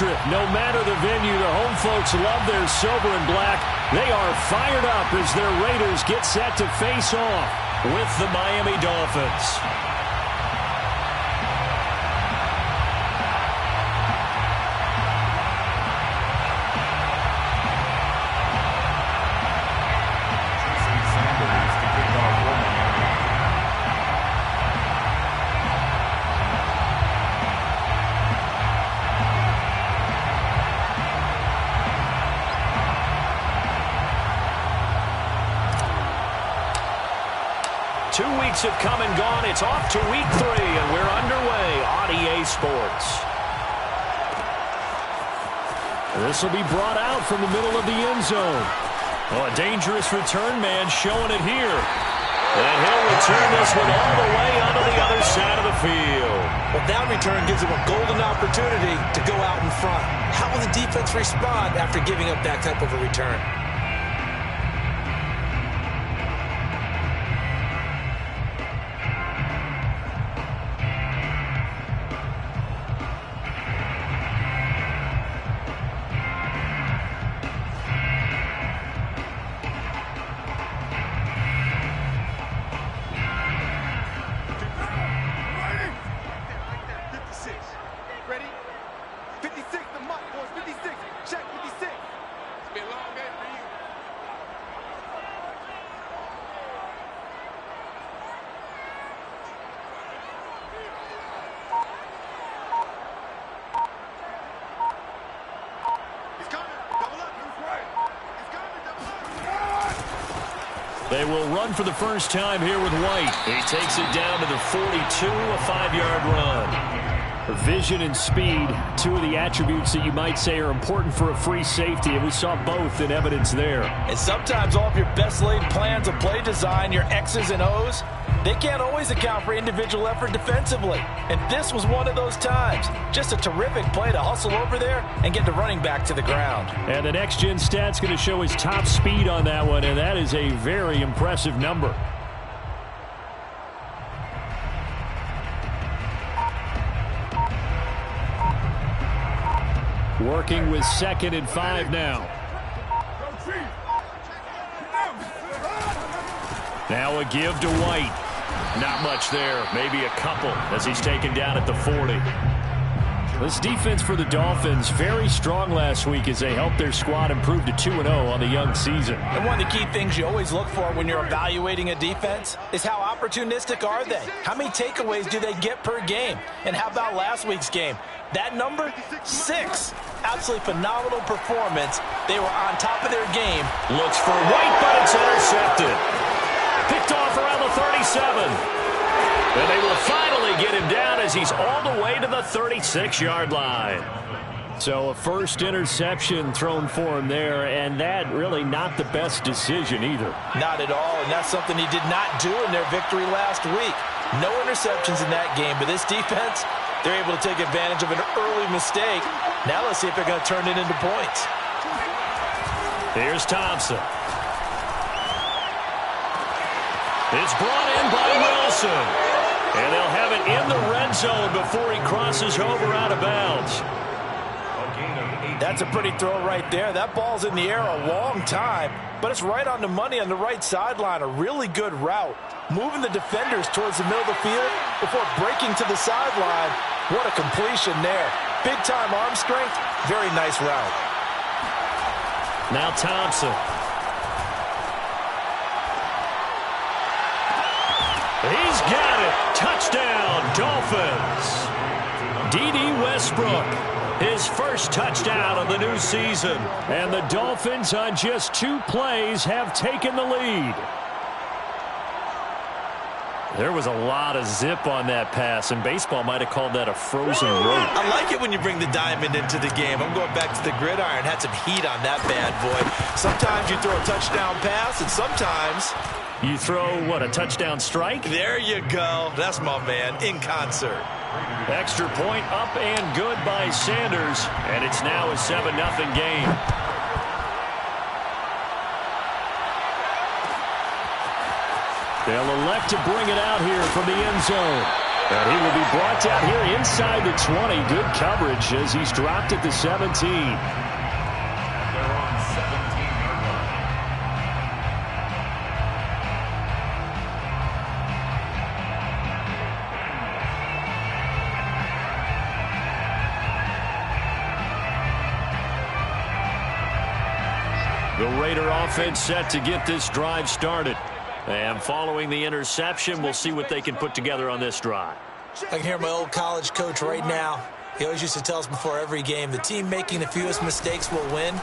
electric. No matter the venue, the home folks love their silver and black. They are fired up as their Raiders get set to face off with the Miami Dolphins. Have come and gone. It's off to week 3, and we're underway on EA Sports. This will be brought out from the middle of the end zone. Oh, a dangerous return man showing it here. And he'll return this one all the way onto the other side of the field. Well, that return gives him a golden opportunity to go out in front. How will the defense respond after giving up that type of a return? They will run for the first time here with White. He takes it down to the 42, a 5-yard run. Vision and speed, two of the attributes that you might say are important for a free safety, and we saw both in evidence there. And sometimes all of your best laid plans of play design, your X's and O's, they can't always account for individual effort defensively. And this was one of those times. Just a terrific play to hustle over there and get the running back to the ground. And the next-gen stat's going to show his top speed on that one, and that is a very impressive number. Working with 2nd and 5 now. Now a give to White. Not much there. Maybe a couple as he's taken down at the 40. This defense for the Dolphins, very strong last week as they helped their squad improve to 2-0 on the young season. And one of the key things you always look for when you're evaluating a defense is how opportunistic are they? How many takeaways do they get per game? And how about last week's game? That number, 6. Absolutely phenomenal performance. They were on top of their game. Looks for White, but it's intercepted. Picked off around the 37. And they will finally get him down as he's all the way to the 36-yard line. So a first interception thrown for him there, and that really not the best decision either. Not at all, and that's something he did not do in their victory last week. No interceptions in that game, but this defense, they're able to take advantage of an early mistake. Now let's see if they're going to turn it into points. Here's Thompson. It's brought in by Wilson. And they'll have it in the red zone before he crosses over out of bounds. That's a pretty throw right there. That ball's in the air a long time, but it's right on the money on the right sideline. A really good route. Moving the defenders towards the middle of the field before breaking to the sideline. What a completion there. Big-time arm strength. Very nice route. Now Thompson. He's got it. Touchdown, Dolphins. D.D. Westbrook, his first touchdown of the new season. And the Dolphins, on just 2 plays, have taken the lead. There was a lot of zip on that pass, and baseball might have called that a frozen rope. I like it when you bring the diamond into the game. I'm going back to the gridiron. Had some heat on that bad boy. Sometimes you throw a touchdown pass, and sometimes you throw, what, a touchdown strike? There you go. That's my man, in concert. Extra point up and good by Sanders, and it's now a 7-0 game. They'll elect to bring it out here from the end zone. And he will be brought down here inside the 20. Good coverage as he's dropped at the 17. They're on 17-yard line. The Raider offense set to get this drive started. And following the interception, we'll see what they can put together on this drive. I can hear my old college coach right now. He always used to tell us before every game, the team making the fewest mistakes will win.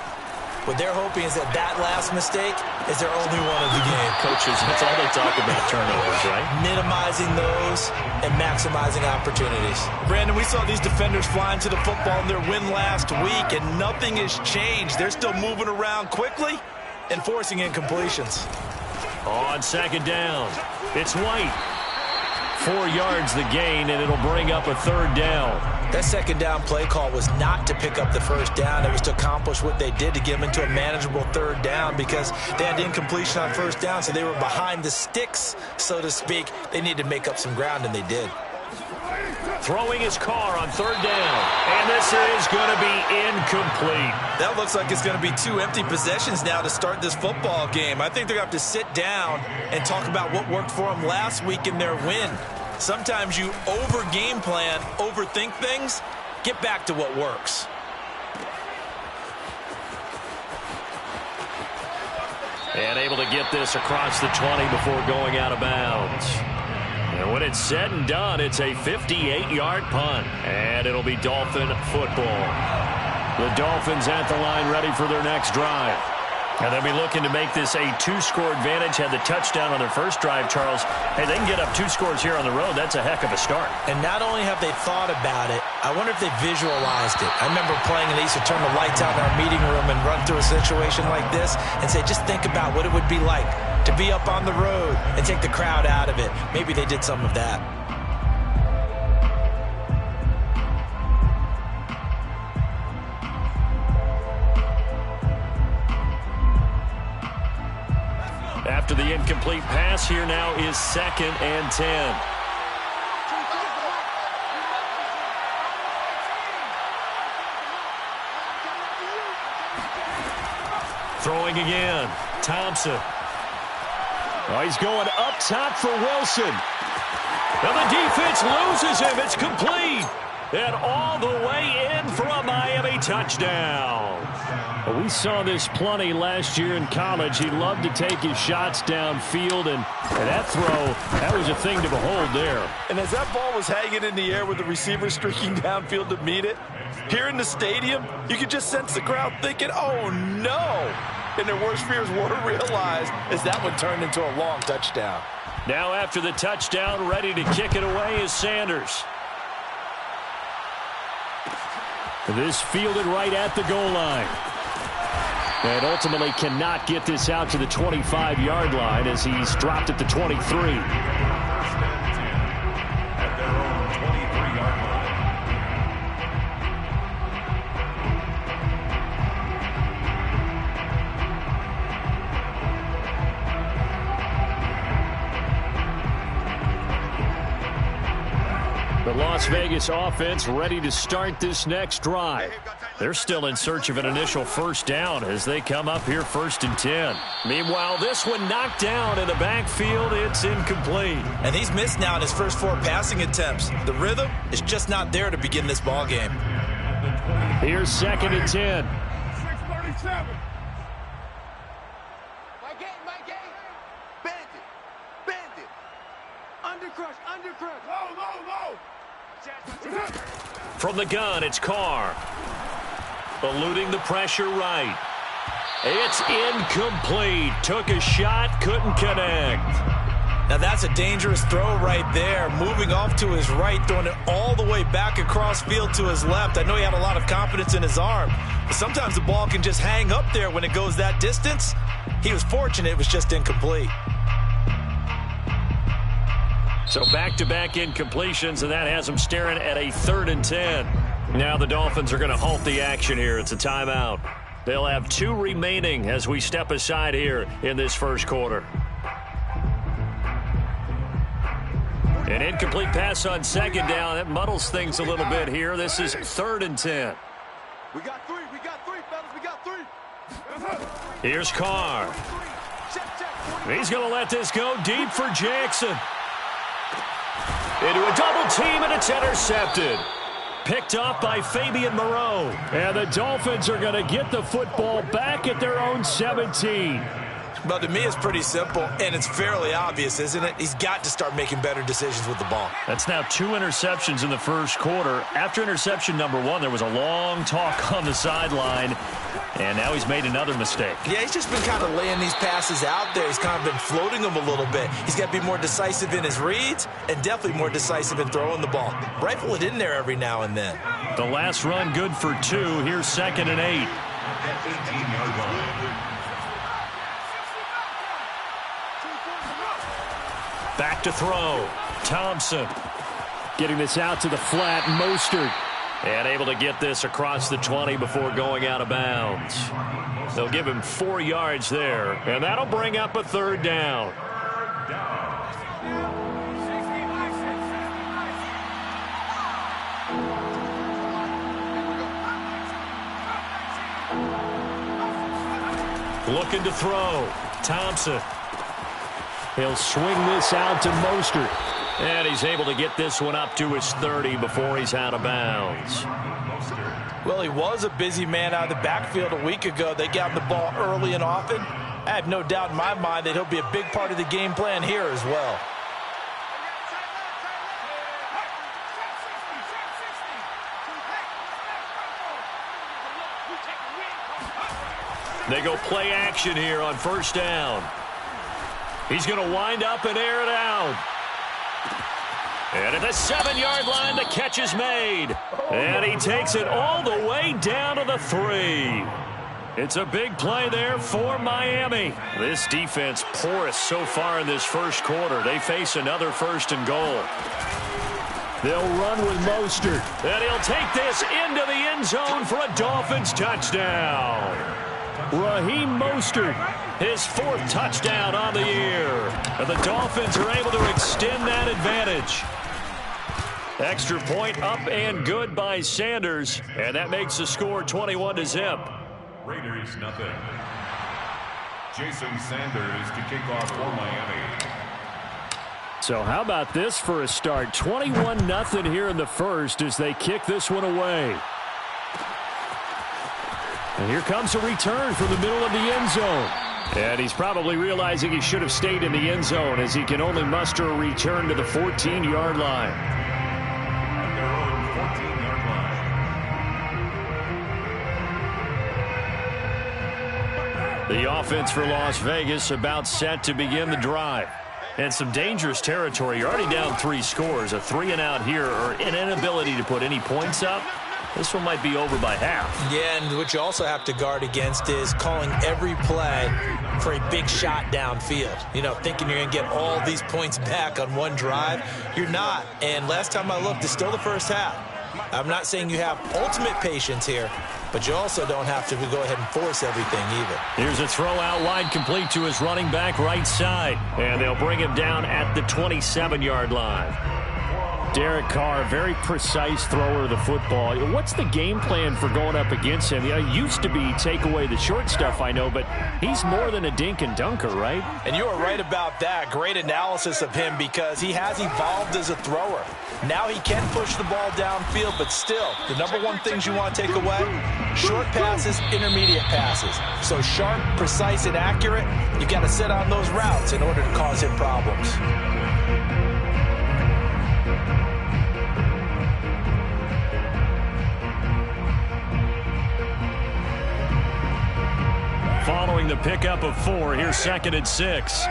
What they're hoping is that that last mistake is their only one of the game. Coaches, that's all they talk about, turnovers, right? Minimizing those and maximizing opportunities. Brandon, we saw these defenders flying to the football in their win last week, and nothing has changed. They're still moving around quickly and forcing incompletions. On second down, it's White. 4 yards the gain, and it'll bring up a third down. That second down play call was not to pick up the first down. It was to accomplish what they did to get them into a manageable third down because they had incompletion on first down, so they were behind the sticks, so to speak. They needed to make up some ground, and they did. Throwing his car on third down, and this is going to be incomplete. That looks like it's going to be 2 empty possessions now to start this football game. I think they're going to have to sit down and talk about what worked for them last week in their win. Sometimes you over-game plan, overthink things. Get back to what works. And able to get this across the 20 before going out of bounds. And when it's said and done, it's a 58-yard punt. And it'll be Dolphin football. The Dolphins at the line ready for their next drive. And they'll be looking to make this a 2-score advantage. Had the touchdown on their first drive, Charles. Hey, they can get up 2 scores here on the road. That's a heck of a start. And not only have they thought about it, I wonder if they visualized it. I remember playing and they used to turn the lights out in our meeting room and run through a situation like this and say, just think about what it would be like to be up on the road and take the crowd out of it. Maybe they did some of that. After the incomplete pass, here now is 2nd and 10. Throwing again. Thompson. Oh, he's going up top for Wilson. And the defense loses him. It's complete. And all the way in for a Miami touchdown. Well, we saw this plenty last year in college. He loved to take his shots downfield, and that throw, that was a thing to behold there. And as that ball was hanging in the air with the receiver streaking downfield to meet it, here in the stadium, you could just sense the crowd thinking, oh, no. And their worst fears were realized as that one turned into a long touchdown. Now after the touchdown, ready to kick it away is Sanders. This fielded right at the goal line. And ultimately cannot get this out to the 25-yard line as he's dropped at the 23. At their own 23-yard line. The Las Vegas offense ready to start this next drive. They're still in search of an initial first down as they come up here 1st and 10. Meanwhile, this one knocked down in the backfield. It's incomplete. And he's missed now in his first 4 passing attempts. The rhythm is just not there to begin this ball game. Here's 2nd and 10. 637. My game. Bandit. Undercrush. Low. From the gun, it's Carr. Eluding the pressure right. It's incomplete. Took a shot, couldn't connect. Now that's a dangerous throw right there. Moving off to his right, throwing it all the way back across field to his left. I know he had a lot of confidence in his arm, but sometimes the ball can just hang up there when it goes that distance. He was fortunate it was just incomplete. So back-to-back incompletions, and that has them staring at a 3rd and 10. Now the Dolphins are going to halt the action here. It's a timeout. They'll have 2 remaining as we step aside here in this first quarter. An incomplete pass on second down. That muddles things a little bit here. This is 3rd and 10. We got three, fellas, we got three. Here's Carr. He's going to let this go deep for Jackson. Into a double team, and it's intercepted. Picked off by Fabian Moreau. And the Dolphins are going to get the football back at their own 17. Well, to me, it's pretty simple, and it's fairly obvious, isn't it? He's got to start making better decisions with the ball. That's now 2 interceptions in the first quarter. After interception number 1, there was a long talk on the sideline, and now he's made another mistake. Yeah, he's just been kind of laying these passes out there. He's kind of been floating them a little bit. He's got to be more decisive in his reads and definitely more decisive in throwing the ball. Rifle it in there every now and then. The last run good for 2. Here's 2nd and 8. At 18-yard line. Back to throw. Thompson getting this out to the flat. Mostert. And able to get this across the 20 before going out of bounds. They'll give him 4 yards there. And that'll bring up a 3rd down. Looking to throw. Thompson. He'll swing this out to Mostert. And he's able to get this one up to his 30 before he's out of bounds. Well, he was a busy man out of the backfield a week ago. They got him the ball early and often. I have no doubt in my mind that he'll be a big part of the game plan here as well. They go play action here on 1st down. He's going to wind up and air it out. And at the 7-yard line, the catch is made. And he takes it all the way down to the 3. It's a big play there for Miami. This defense porous so far in this first quarter. They face another 1st and goal. They'll run with Mostert. And he'll take this into the end zone for a Dolphins touchdown. Raheem Mostert, his 4th touchdown on the year. And the Dolphins are able to extend that advantage. Extra point up and good by Sanders. And that makes the score 21-0. Raiders, nothing. Jason Sanders to kick off for Miami. So how about this for a start? 21-0 here in the first as they kick this one away. And here comes a return from the middle of the end zone. And he's probably realizing he should have stayed in the end zone as he can only muster a return to the 14-yard line. At their own 14-yard line. The offense for Las Vegas about set to begin the drive. And some dangerous territory. You're already down 3 scores. A 3-and-out here or an inability to put any points up. This one might be over by half. Yeah, and what you also have to guard against is calling every play for a big shot downfield. You know, thinking you're going to get all these points back on one drive. You're not. And last time I looked, it's still the first half. I'm not saying you have ultimate patience here, but you also don't have to go ahead and force everything either. Here's a throw out wide complete to his running back right side. And they'll bring him down at the 27-yard line. Derek Carr, very precise thrower of the football. What's the game plan for going up against him? You know, it used to be take away the short stuff, I know, but he's more than a dink and dunker, right? And you are right about that. Great analysis of him because he has evolved as a thrower. Now he can push the ball downfield, but still, the number one things you want to take away, short passes, intermediate passes. So sharp, precise, and accurate, you got to sit on those routes in order to cause him problems. Following the pickup of 4, here's 2nd and 6.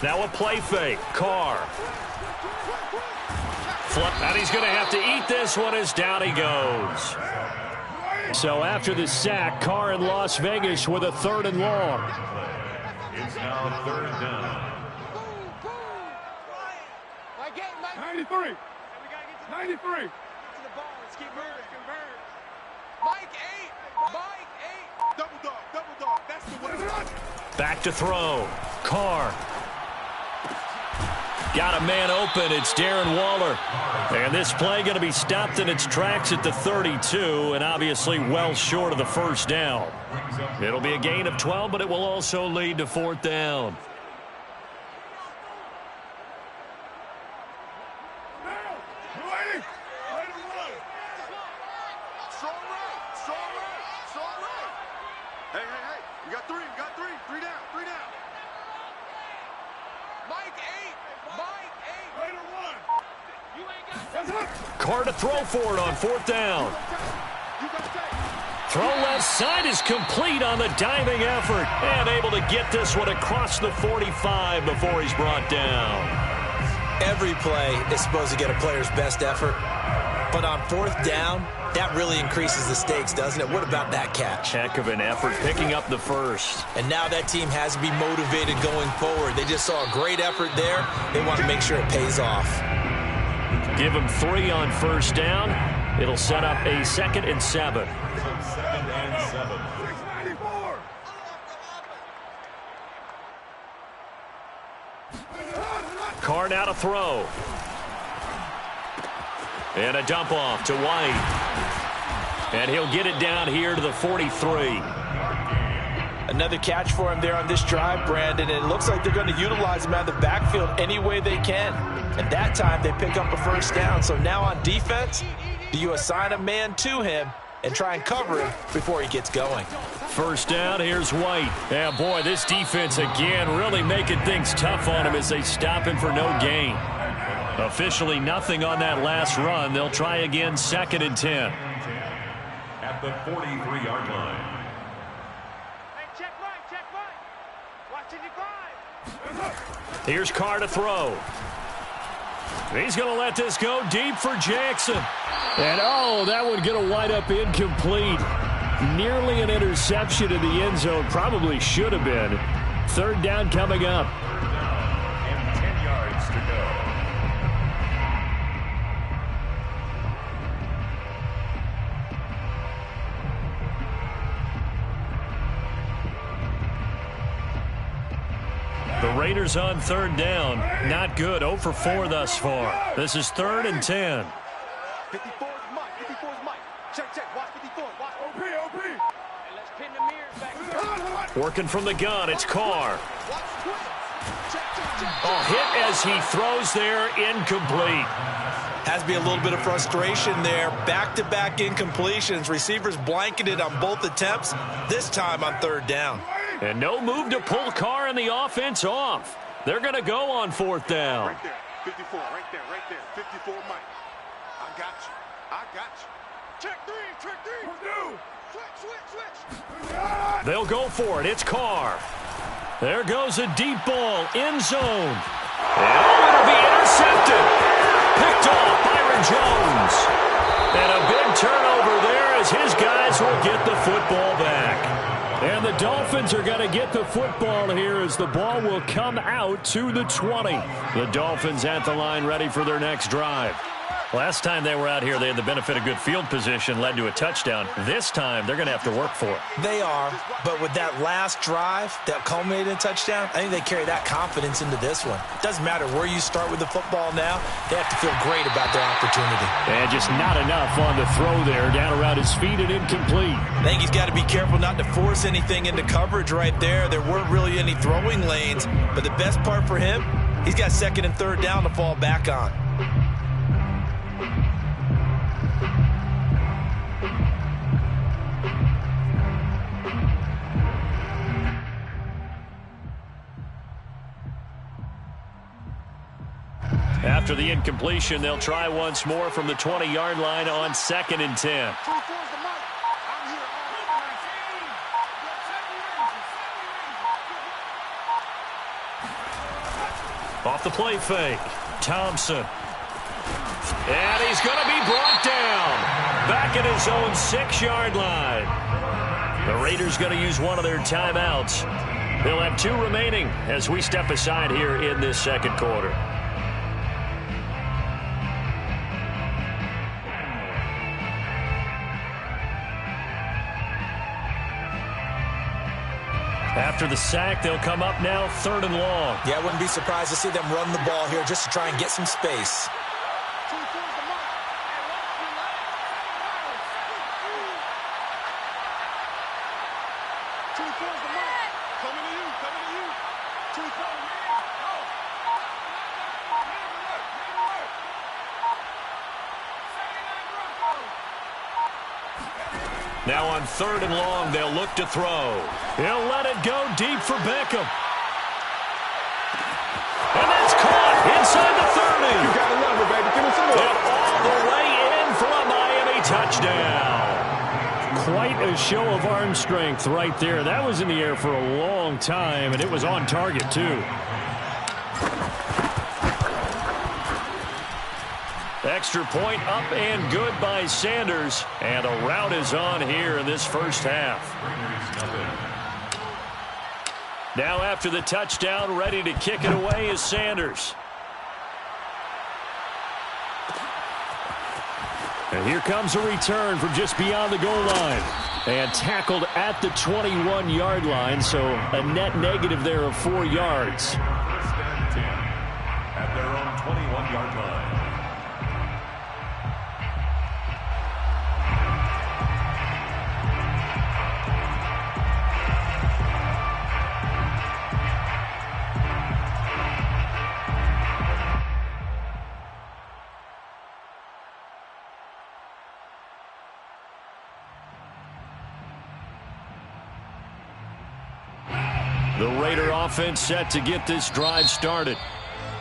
Now a play fake. Carr. And he's going to have to eat this one as down he goes. So after the sack, Carr in Las Vegas with a 3rd and long. It's now 3rd down. 93. 93. Mike 8. Mike 8. Double dog, double dog. That's the way. Back to throw. Carr. Got a man open. It's Darren Waller. And this play going to be stopped in its tracks at the 32, and obviously well short of the first down. It'll be a gain of 12, but it will also lead to fourth down. Carr to throw for it on fourth down. Throw left side is complete on the diving effort. And able to get this one across the 45 before he's brought down. Every play is supposed to get a player's best effort. But on fourth down, that really increases the stakes, doesn't it? What about that catch? Heck of an effort picking up the first. And now that team has to be motivated going forward. They just saw a great effort there. They want to make sure it pays off. Give him 3 on first down. It'll set up a 2nd and 7. 2nd and 7. Carr now to throw. And a dump off to White. And he'll get it down here to the 43. Another catch for him there on this drive, Brandon. And it looks like they're going to utilize him out of the backfield any way they can. And that time they pick up a first down. So now on defense, do you assign a man to him and try and cover him before he gets going? First down, here's White. Yeah, boy, this defense again really making things tough on him as they stop him for no gain. Officially nothing on that last run. They'll try again, 2nd and 10. At the 43-yard line. Hey, check right. Watching you drive. Here's Carr to throw. He's going to let this go deep for Jackson. And, oh, that would get a wide up incomplete. Nearly an interception in the end zone. Probably should have been. 3rd down coming up. And 10 yards to go. The Raiders on 3rd down. Not good. 0 for 4 thus far. This is 3rd and 10. 54 is Mike. 54 is Mike. Check. Watch 54. Watch. OP. Hey, let's pin the mirrors back here. Working from the gun. It's Carr. Watch quick. Check. Oh, hit as he throws there. Incomplete. Has to be a little bit of frustration there. Back-to-back incompletions. Receivers blanketed on both attempts, this time on 3rd down. And no move to pull Carr and the offense off. They're going to go on 4th down. Right there. 54. Right there. 54 Mike. I got you. Check 3. Switch. They'll go for it. It's Carr. There goes a deep ball. End zone. And it'll be intercepted. Picked off Byron Jones. And a big turnover there as his guys will get the football back. And the Dolphins are going to get the football here as the ball will come out to the 20. The Dolphins at the line ready for their next drive. Last time they were out here, they had the benefit of good field position, led to a touchdown. This time, they're going to have to work for it. They are, but with that last drive that culminated in a touchdown, I think they carry that confidence into this one. It doesn't matter where you start with the football now. They have to feel great about their opportunity. And just not enough on the throw there, down around his feet and incomplete. I think he's got to be careful not to force anything into coverage right there. There weren't really any throwing lanes, but the best part for him, he's got 2nd and 3rd down to fall back on. After the incompletion, they'll try once more from the 20-yard line on 2nd and 10. Off the play fake, Thompson. And he's going to be brought down. Back at his own 6-yard line. The Raiders going to use one of their timeouts. They'll have 2 remaining as we step aside here in this 2nd quarter. After the sack, they'll come up now 3rd and long. Yeah, I wouldn't be surprised to see them run the ball here just to try and get some space. Now on 3rd and long, they'll look to throw. He'll let it go deep for Beckham. And that's caught inside the 30. You got to love it, baby. Give me some more. And all the way in for a Miami touchdown. Quite a show of arm strength right there. That was in the air for a long time, and it was on target, too. Extra point up and good by Sanders. And a rout is on here in this first half. Now after the touchdown, ready to kick it away is Sanders. And here comes a return from just beyond the goal line. And tackled at the 21-yard line, so a net negative there of 4 yards. 1st and 10 at their own 21-yard line. The Raider offense set to get this drive started.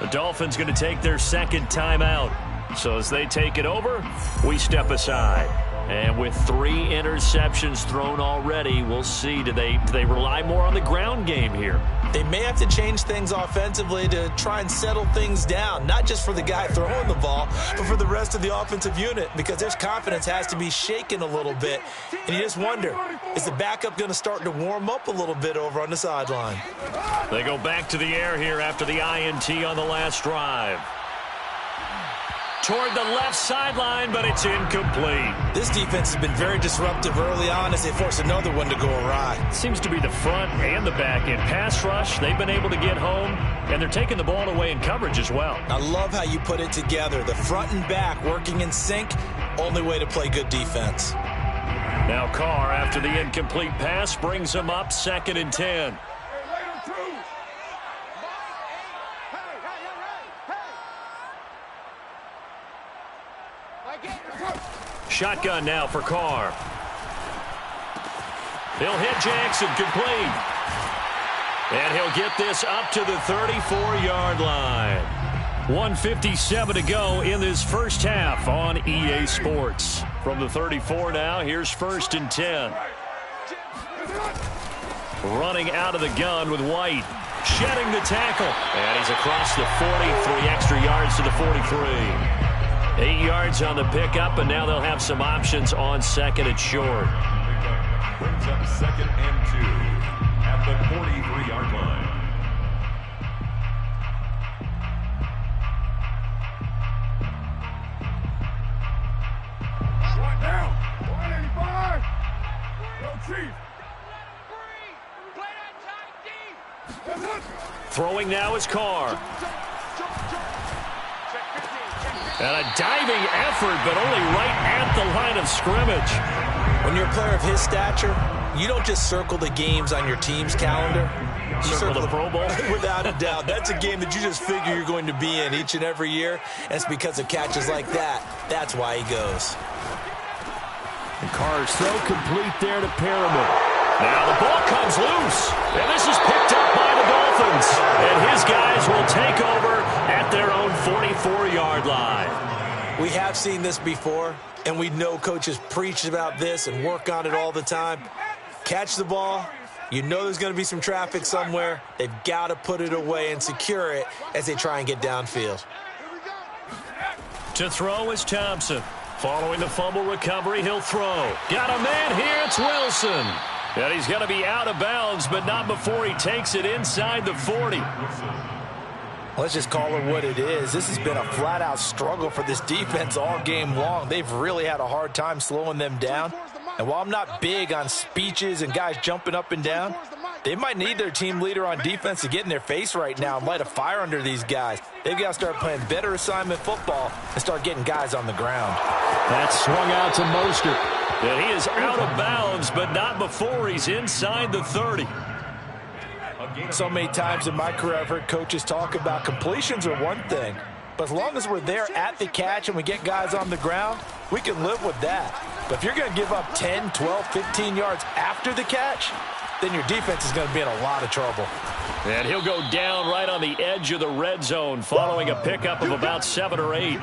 The Dolphins going to take their 2nd timeout. So as they take it over, we step aside. And with 3 interceptions thrown already, we'll see. Do they rely more on the ground game here? They may have to change things offensively to try and settle things down, not just for the guy throwing the ball, but for the rest of the offensive unit, because their confidence has to be shaken a little bit. And you just wonder, is the backup going to start to warm up a little bit over on the sideline? They go back to the air here after the INT on the last drive. Toward the left sideline, but it's incomplete. This defense has been very disruptive early on as they force another one to go awry. Seems to be the front and the back in pass rush. They've been able to get home, and they're taking the ball away in coverage as well. I love how you put it together. The front and back working in sync, only way to play good defense. Now Carr, after the incomplete pass, brings him up 2nd and 10. Shotgun now for Carr. He'll hit Jackson, complete. And he'll get this up to the 34-yard line. 1:57 to go in this first half on EA Sports. From the 34 now, here's 1st and 10. Running out of the gun with White. Shedding the tackle. And he's across the 40, 3 extra yards to the 43. 8 yards on the pickup, and now they'll have some options on 2nd and short. Brings up 2nd and 2 at the 43-yard line. One down. 185. Go Chief. Play that tight deep. Throwing now is Carr. And a diving effort, but only right at the line of scrimmage. When you're a player of his stature, you don't just circle the games on your team's calendar. You Circle the Pro Bowl? Without a doubt. That's a game that you just figure you're going to be in each and every year. And it's because of catches like that. That's why he goes. And Carr's throw complete there to Perriman. Now the ball comes loose. And this is picked up by the Dolphins. And his guys will take over at their own 44-yard line. We have seen this before, and we know coaches preach about this and work on it all the time. Catch the ball. You know there's going to be some traffic somewhere. They've got to put it away and secure it as they try and get downfield. To throw is Thompson. Following the fumble recovery, he'll throw. Got a man here. It's Wilson. And he's going to be out of bounds, but not before he takes it inside the 40. Let's just call it what it is. This has been a flat-out struggle for this defense all game long. They've really had a hard time slowing them down. And while I'm not big on speeches and guys jumping up and down, They might need their team leader on defense to get in their face right now and light a fire under these guys. They've got to start playing better assignment football and start getting guys on the ground. That's swung out to Mostert. And he is out of bounds, but not before he's inside the 30. So many times in my career I've heard coaches talk about completions are one thing, but as long as we're there at the catch and we get guys on the ground, we can live with that. But if you're going to give up 10, 12, 15 yards after the catch, then your defense is going to be in a lot of trouble. And he'll go down right on the edge of the red zone following a pickup of about 7 or 8.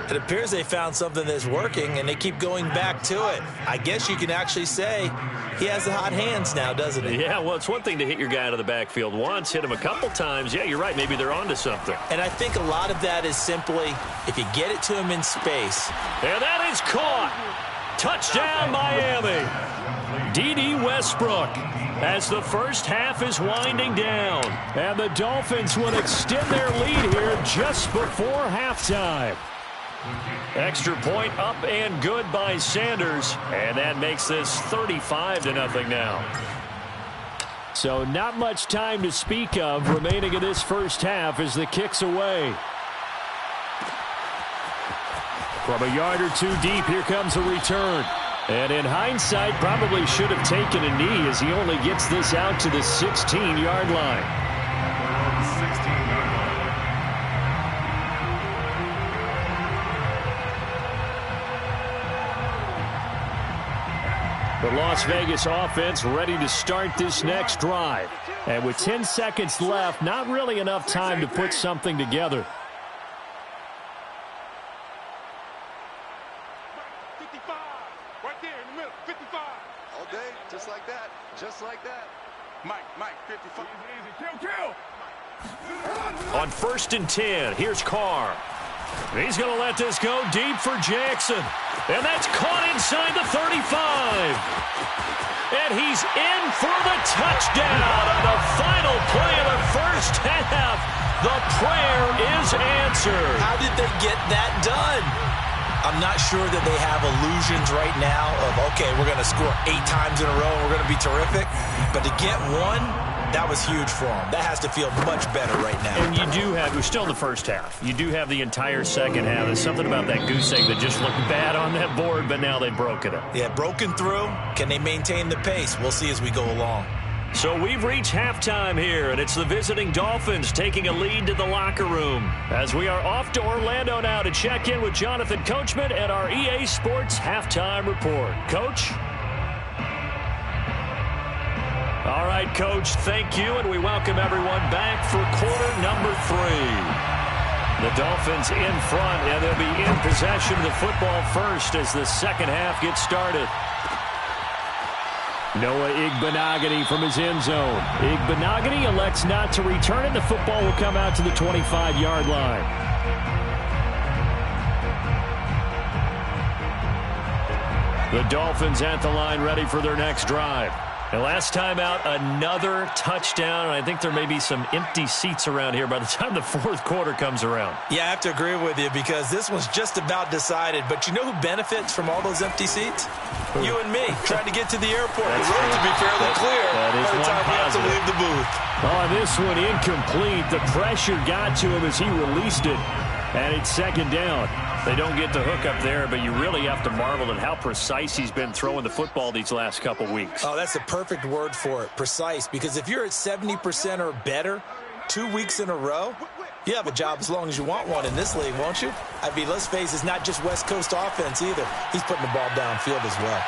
It appears they found something that's working, and they keep going back to it. I guess you can actually say he has the hot hands now, doesn't he? Yeah, well, it's one thing to hit your guy out of the backfield once, hit him a couple times. Yeah, you're right. Maybe they're onto something. And I think a lot of that is simply if you get it to him in space. And that is caught. Touchdown, Miami. D.D. Westbrook as the first half is winding down. And the Dolphins will extend their lead here just before halftime. Extra point up and good by Sanders. And that makes this 35-0 now. So not much time to speak of remaining in this first half as the kick's away. From a yard or two deep, here comes a return. And in hindsight, probably should have taken a knee as he only gets this out to the 16-yard line. 16-yard line. The Las Vegas offense ready to start this next drive. And with 10 seconds left, not really enough time to put something together. 55, right there in the middle, 55. All day, just like that, just like that. Mike, 55. Easy, kill. On 1st and 10, here's Carr. He's going to let this go deep for Jackson. And that's caught inside the 35. And he's in for the touchdown on the final play of the first half. The prayer is answered. How did they get that done? I'm not sure that they have illusions right now of, okay, we're going to score 8 times in a row and we're going to be terrific. But to get one, that was huge for them. That has to feel much better right now. And you do have, we're still in the first half. You do have the entire second half. There's something about that goose egg that just looked bad on that board, but now they've broken it. Yeah, broken through. Can they maintain the pace? We'll see as we go along. So we've reached halftime here, and it's the visiting Dolphins taking a lead to the locker room. As we are off to Orlando now to check in with Jonathan Coachman and our EA Sports Halftime Report. Coach? All right, Coach, thank you, and we welcome everyone back for quarter number 3. The Dolphins in front, and they'll be in possession of the football first as the second half gets started. Noah Igbenogany from his end zone. Igbenogany elects not to return it. The football will come out to the 25-yard line. The Dolphins at the line ready for their next drive. And last time out, another touchdown. And I think there may be some empty seats around here by the time the fourth quarter comes around. Yeah, I have to agree with you because this one's just about decided. But you know who benefits from all those empty seats? You and me, trying to get to the airport. The road to be fairly clear by the time we have to leave the booth. Oh, this one incomplete. The pressure got to him as he released it. And it's second down. They don't get the hook up there, but you really have to marvel at how precise he's been throwing the football these last couple weeks. Oh, that's the perfect word for it, precise. Because if you're at 70% or better 2 weeks in a row, you have a job as long as you want one in this league, won't you? I mean, let's face it, it's not just West Coast offense either. He's putting the ball downfield as well.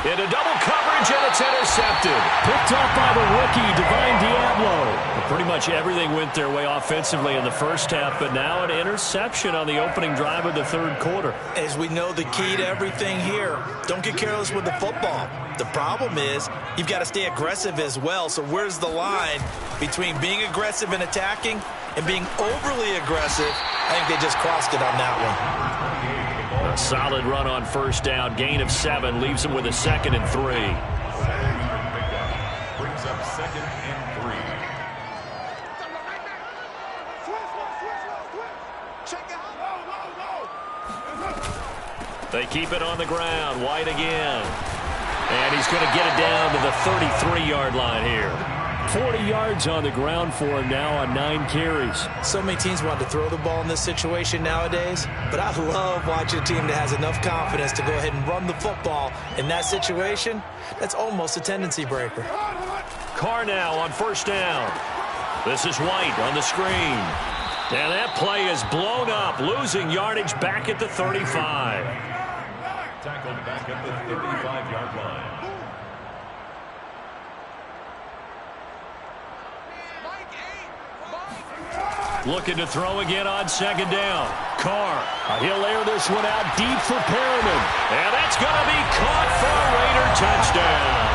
Into double coverage, and it's intercepted. Picked off by the rookie, Divine Diablo. Well, pretty much everything went their way offensively in the first half, but now an interception on the opening drive of the third quarter. As we know, the key to everything here, don't get careless with the football. The problem is you've got to stay aggressive as well. So where's the line between being aggressive and attacking and being overly aggressive? I think they just crossed it on that one. A solid run on first down. Gain of 7 leaves them with a 2nd and 3. Brings up 2nd and 3. They keep it on the ground. White again. And he's going to get it down to the 33-yard line here. 40 yards on the ground for him now on 9 carries. So many teams want to throw the ball in this situation nowadays, but I love watching a team that has enough confidence to go ahead and run the football in that situation. That's almost a tendency breaker. Carr now on first down. This is White on the screen. And that play is blown up, losing yardage back at the 35. Tackled back at the 35-yard line. Looking to throw again on second down. Carr, he'll air this one out deep for Perriman. And that's going to be caught for a Raider touchdown.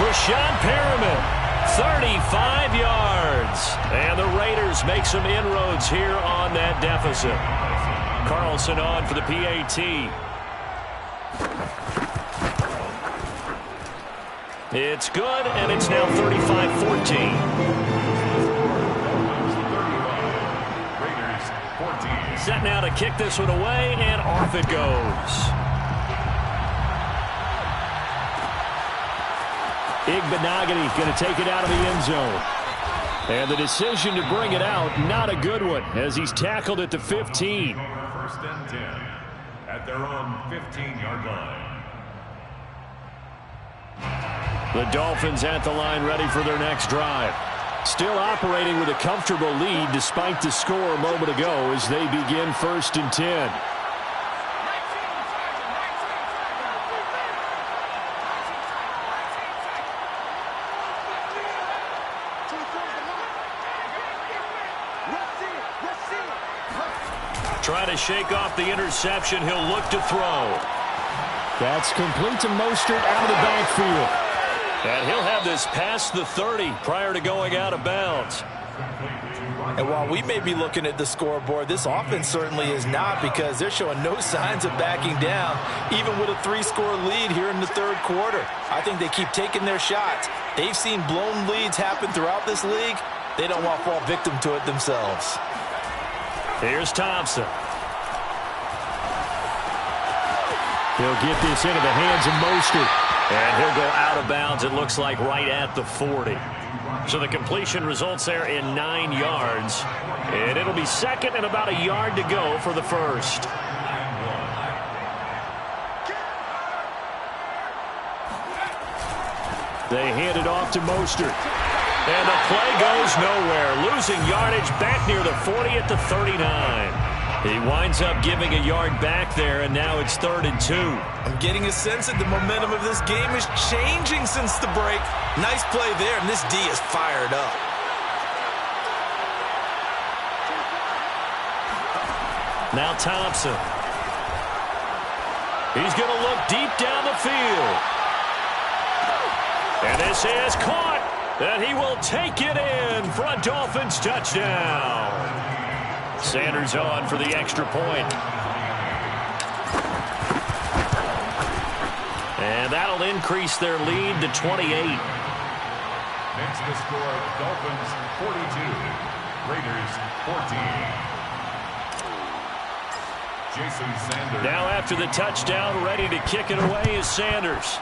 Brashon Perriman, 35 yards. And the Raiders make some inroads here on that deficit. Carlson on for the PAT. It's good, and it's now 35-14. Set now to kick this one away, and off it goes. Igbenogany going to take it out of the end zone. And the decision to bring it out, not a good one, as he's tackled at the 15. First and 10 at their own 15-yard line. The Dolphins at the line, ready for their next drive. Still operating with a comfortable lead despite the score a moment ago as they begin first and 10. Trying to shake off the interception. He'll look to throw. That's complete to Mostert out of the backfield. And he'll have this past the 30 prior to going out of bounds. And while we may be looking at the scoreboard, this offense certainly is not, because they're showing no signs of backing down, even with a 3-score lead here in the third quarter. I think they keep taking their shots. They've seen blown leads happen throughout this league. They don't want to fall victim to it themselves. Here's Thompson. He'll get this into the hands of Mostert. And he'll go out of bounds, it looks like, right at the 40. So the completion results there in 9 yards. And it'll be second and about a yard to go for the first. They hand it off to Mostert. And the play goes nowhere. Losing yardage back near the 40 at the 39. He winds up giving a yard back there, and now it's 3rd and 2. I'm getting a sense that the momentum of this game is changing since the break. Nice play there, and this D is fired up. Now Thompson. He's going to look deep down the field. And this is caught, and he will take it in for a Dolphins touchdown. Sanders on for the extra point. And that'll increase their lead to 28. Makes the score Dolphins 42, Raiders 14. Jason Sanders. Now after the touchdown, ready to kick it away is Sanders.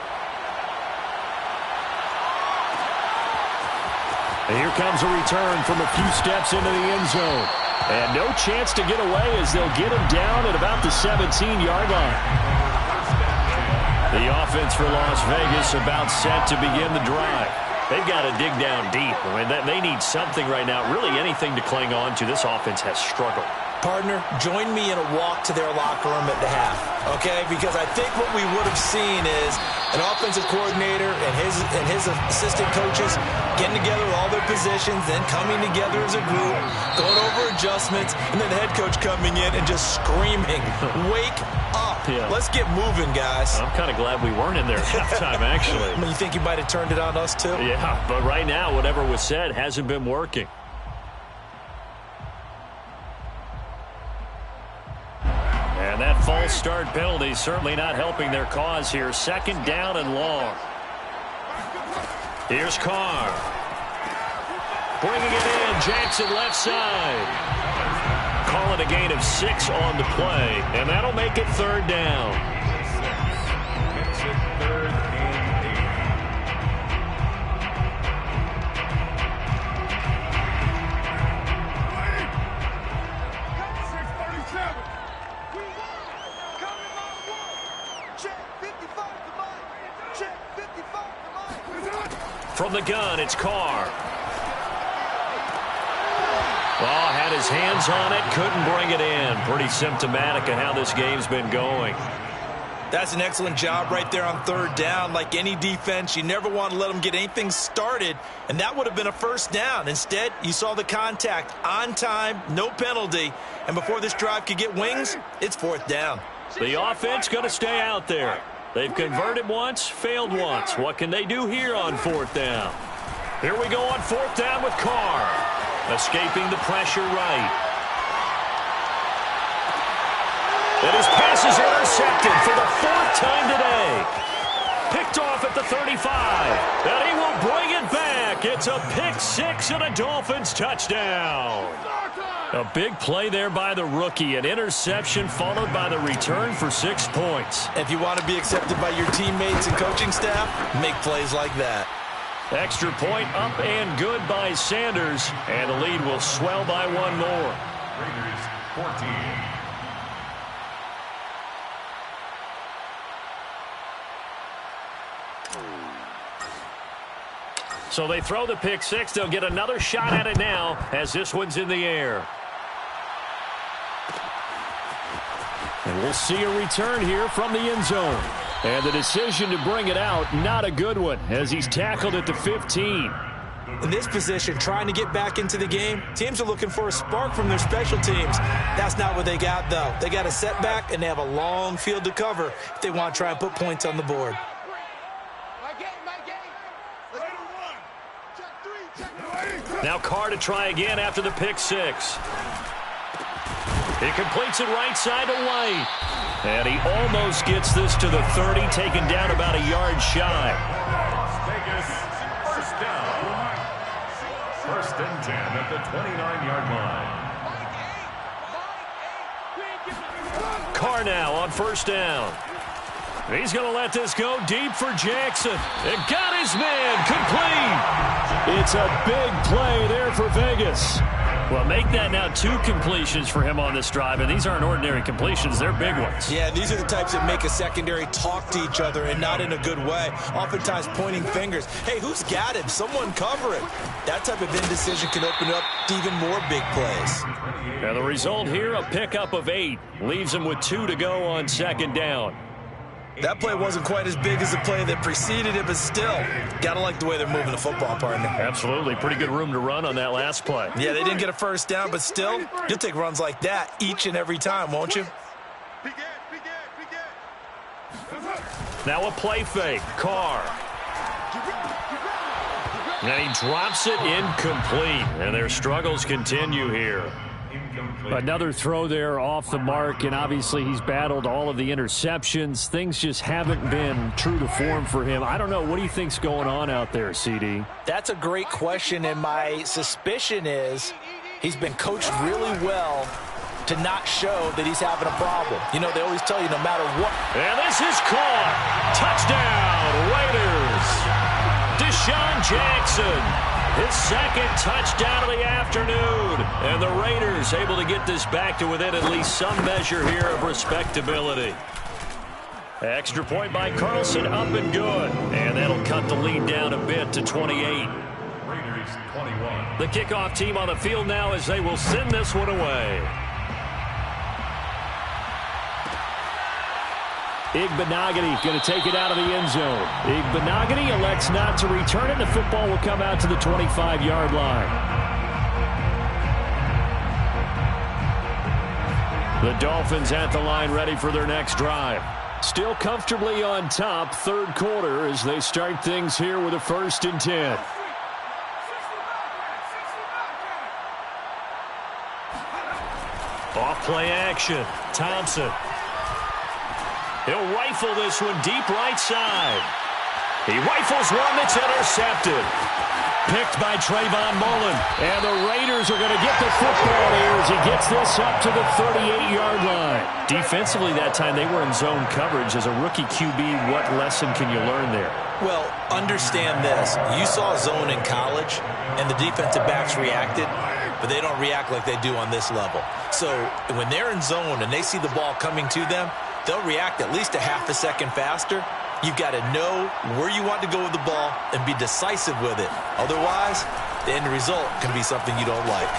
And here comes a return from a few steps into the end zone. And no chance to get away as they'll get him down at about the 17-yard line. The offense for Las Vegas about set to begin the drive. They've got to dig down deep. I mean, they need something right now, really anything to cling on to. This offense has struggled. Partner, join me in a walk to their locker room at the half, okay? Because I think what we would have seen is an offensive coordinator and his assistant coaches getting together with all their positions, then coming together as a group, going over adjustments, and then the head coach coming in and just screaming, "Wake up. Yeah. Let's get moving, guys." I'm kind of glad we weren't in there at halftime, actually. I mean, you think you might have turned it on us, too? Yeah, but right now, whatever was said hasn't been working. And that false start penalty certainly not helping their cause here. 2nd down and long. Here's Carr. Bringing it in. Jackson left side. Calling a gain of 6 on the play. And that'll make it 3rd down. Makes it 3rd From the gun, it's Carr. Oh, had his hands on it, couldn't bring it in. Pretty symptomatic of how this game's been going. That's an excellent job right there on third down. Like any defense, you never want to let them get anything started, and that would have been a first down. Instead, you saw the contact on time, no penalty, and before this drive could get wings, it's fourth down. The offense going to stay out there. They've converted once, failed once. What can they do here on fourth down? Here we go on fourth down with Carr. Escaping the pressure right. And his pass is intercepted for the fourth time today. Picked off at the 35. And he will bring it back. It's a pick six and a Dolphins touchdown. A big play there by the rookie. An interception followed by the return for 6 points. If you want to be accepted by your teammates and coaching staff, make plays like that. Extra point up and good by Sanders. And the lead will swell by one more. Raiders 14. So they throw the pick six. They'll get another shot at it now as this one's in the air. And we'll see a return here from the end zone. And the decision to bring it out, not a good one, as he's tackled at the 15. In this position, trying to get back into the game, teams are looking for a spark from their special teams. That's not what they got, though. They got a setback, and they have a long field to cover if they want to try and put points on the board. Now Carr to try again after the pick six. He completes it right side to White. And he almost gets this to the 30, taken down about a yard shy. Las Vegas, first down. First and 10 at the 29-yard line. Carr now on first down. He's going to let this go deep for Jackson. And got his man complete. It's a big play there for Vegas. Well, make that now 2 completions for him on this drive, and these aren't ordinary completions. They're big ones. Yeah, these are the types that make a secondary talk to each other and not in a good way. Oftentimes pointing fingers. Hey, who's got him? Someone cover it. That type of indecision can open up to even more big plays. And the result here, a pickup of 8. Leaves him with 2 to go on second down. That play wasn't quite as big as the play that preceded it, but still, gotta like the way they're moving the football, partner. Absolutely. Pretty good room to run on that last play. Yeah, they didn't get a first down, but still, you'll take runs like that each and every time, won't you? Now a play fake. Carr. And he drops it incomplete. And their struggles continue here. Another throw there off the mark, and obviously he's battled all of the interceptions. Things just haven't been true to form for him. I don't know. What do you think's going on out there, CD? That's a great question, and my suspicion is he's been coached really well to not show that he's having a problem. You know, they always tell you no matter what. And this is caught. Touchdown, Raiders. Deshaun Jackson. His second touchdown of the afternoon. And the Raiders able to get this back to within at least some measure here of respectability. Extra point by Carlson, up and good. And that'll cut the lead down a bit to 28. Raiders 21. The kickoff team on the field now as they will send this one away. Igbenogany going to take it out of the end zone. Igbenogany elects not to return it. The football will come out to the 25-yard line. The Dolphins at the line ready for their next drive. Still comfortably on top, third quarter as they start things here with a 1st and 10. Off play action. Thompson. He'll rifle this one deep right side. He rifles one that's intercepted. Picked by Trayvon Mullen. And the Raiders are going to get the football here as he gets this up to the 38-yard line. Defensively that time they were in zone coverage. As a rookie QB, what lesson can you learn there? Well, understand this. You saw zone in college, and the defensive backs reacted, but they don't react like they do on this level. So when they're in zone and they see the ball coming to them, they'll react at least a half a second faster. You've got to know where you want to go with the ball and be decisive with it. Otherwise, the end result can be something you don't like.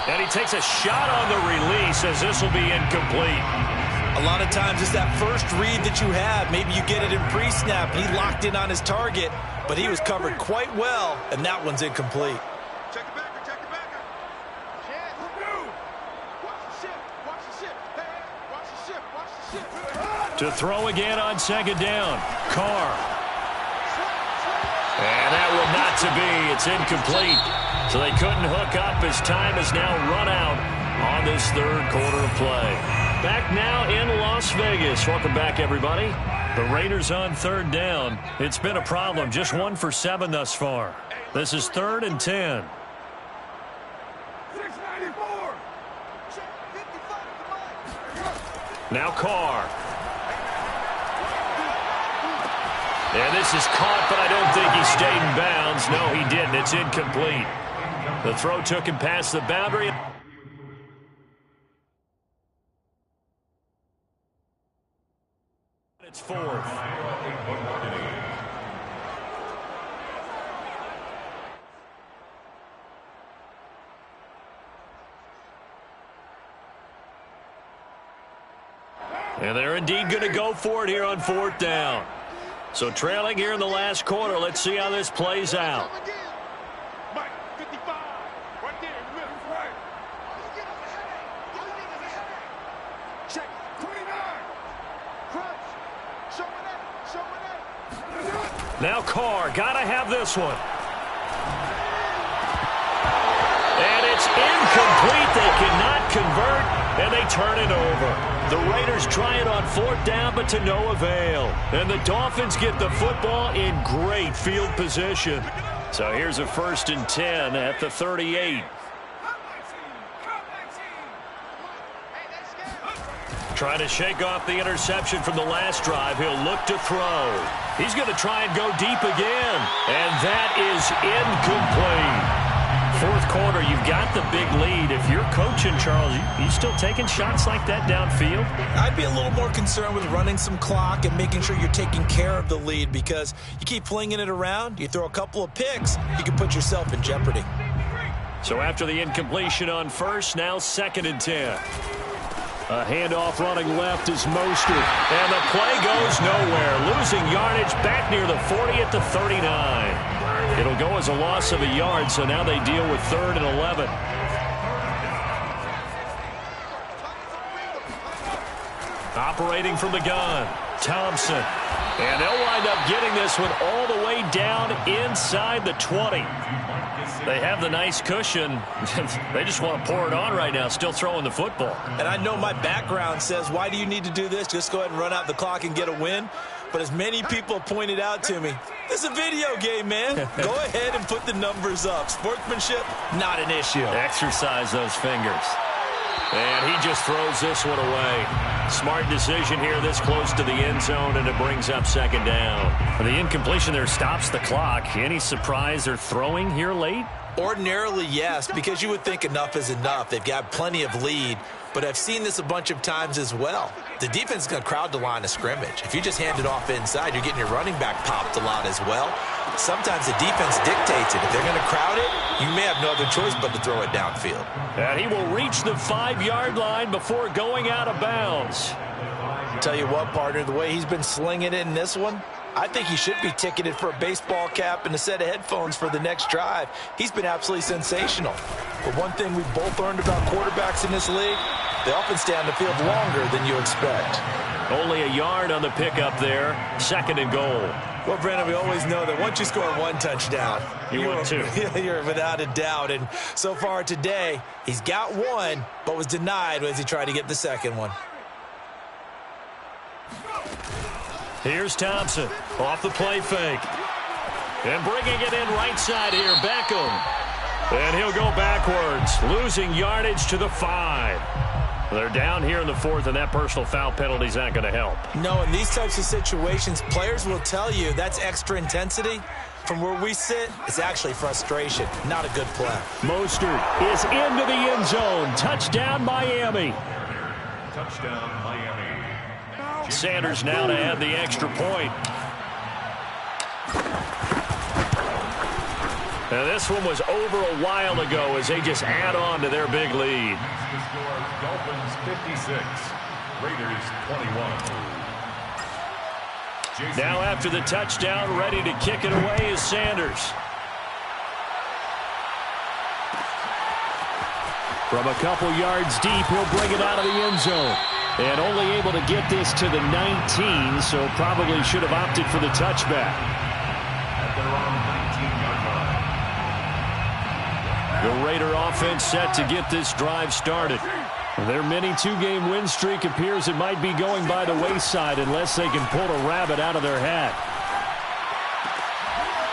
And he takes a shot on the release as this will be incomplete. A lot of times it's that first read that you have. Maybe you get it in pre-snap, and he locked in on his target, but he was covered quite well, and that one's incomplete. Check it back. Check it back. Watch the ship. Watch the ship. Hey, watch the ship. Watch the ship. To throw again on second down. Carr. And that will not to be. It's incomplete. So they couldn't hook up as time is now run out on this third quarter of play. Back now in Las Vegas. Welcome back, everybody. The Raiders on third down. It's been a problem. Just 1 for 7 thus far. This is 3rd and 10. 694. Now Carr. And this is caught, but I don't think he stayed in bounds. No, he didn't. It's incomplete. The throw took him past the boundary. It's 4th. And they're indeed going to go for it here on 4th down. So trailing here in the last quarter. Let's see how this plays out. Mike, 55. Right there in the middle. Right. Check. 29. Crunch. Showing it. Now Carr. Got to have this one. And it's incomplete. They cannot convert, and they turn it over. The Raiders try it on 4th down, but to no avail. And the Dolphins get the football in great field position. So here's a 1st and 10 at the 38. Trying to shake off the interception from the last drive. He'll look to throw. He's going to try and go deep again. And that is incomplete. 4th quarter, you've got the big lead. If you're coaching, Charles, you still taking shots like that downfield? I'd be a little more concerned with running some clock and making sure you're taking care of the lead, because you keep flinging it around, you throw a couple of picks, you can put yourself in jeopardy. So after the incompletion on 1st, now 2nd and 10. A handoff running left is Mostert. And the play goes nowhere. Losing yardage back near the 40 at the 39. It'll go as a loss of a yard, so now they deal with 3rd and 11. Operating from the gun, Thompson. And they'll wind up getting this one all the way down inside the 20. They have the nice cushion. They just want to pour it on right now, still throwing the football. And I know my background says, why do you need to do this? Just go ahead and run out the clock and get a win. But as many people pointed out to me, this is a video game, man. Go ahead and put the numbers up. Sportsmanship, not an issue. Exercise those fingers. And he just throws this one away. Smart decision here this close to the end zone, and it brings up 2nd down. The incompletion there stops the clock. Any surprise they're throwing here late? Ordinarily, yes, because you would think enough is enough. They've got plenty of lead, but I've seen this a bunch of times as well. The defense is going to crowd the line of scrimmage. If you just hand it off inside, you're getting your running back popped a lot as well. Sometimes the defense dictates it. If they're going to crowd it, you may have no other choice but to throw it downfield. And he will reach the 5-yard line before going out of bounds. Tell you what, partner, the way he's been slinging it in this one, I think he should be ticketed for a baseball cap and a set of headphones for the next drive. He's been absolutely sensational. But one thing we've both learned about quarterbacks in this league, they often stay on the field longer than you expect. Only a yard on the pickup there. 2nd and goal. Well, Brandon, we always know that once you score 1 touchdown, want 2. You're without a doubt. And so far today, he's got 1, but was denied as he tried to get the 2nd one. Here's Thompson off the play fake. And bringing it in right side here, Beckham. And he'll go backwards, losing yardage to the 5. They're down here in the 4th, and that personal foul penalty is not going to help. No, in these types of situations, players will tell you that's extra intensity. From where we sit, it's actually frustration, not a good play. Mostert is into the end zone. Touchdown, Miami. Touchdown, Miami. Sanders now to add the extra point. Now this one was over a while ago as they just add on to their big lead. The score, Dolphins 56, Raiders 21. Now after the touchdown, ready to kick it away is Sanders. From a couple yards deep, he'll bring it out of the end zone. And only able to get this to the 19, so probably should have opted for the touchback. At their own 19-yard line. The Raider offense set to get this drive started. Their mini two-game win streak appears it might be going by the wayside unless they can pull a rabbit out of their hat.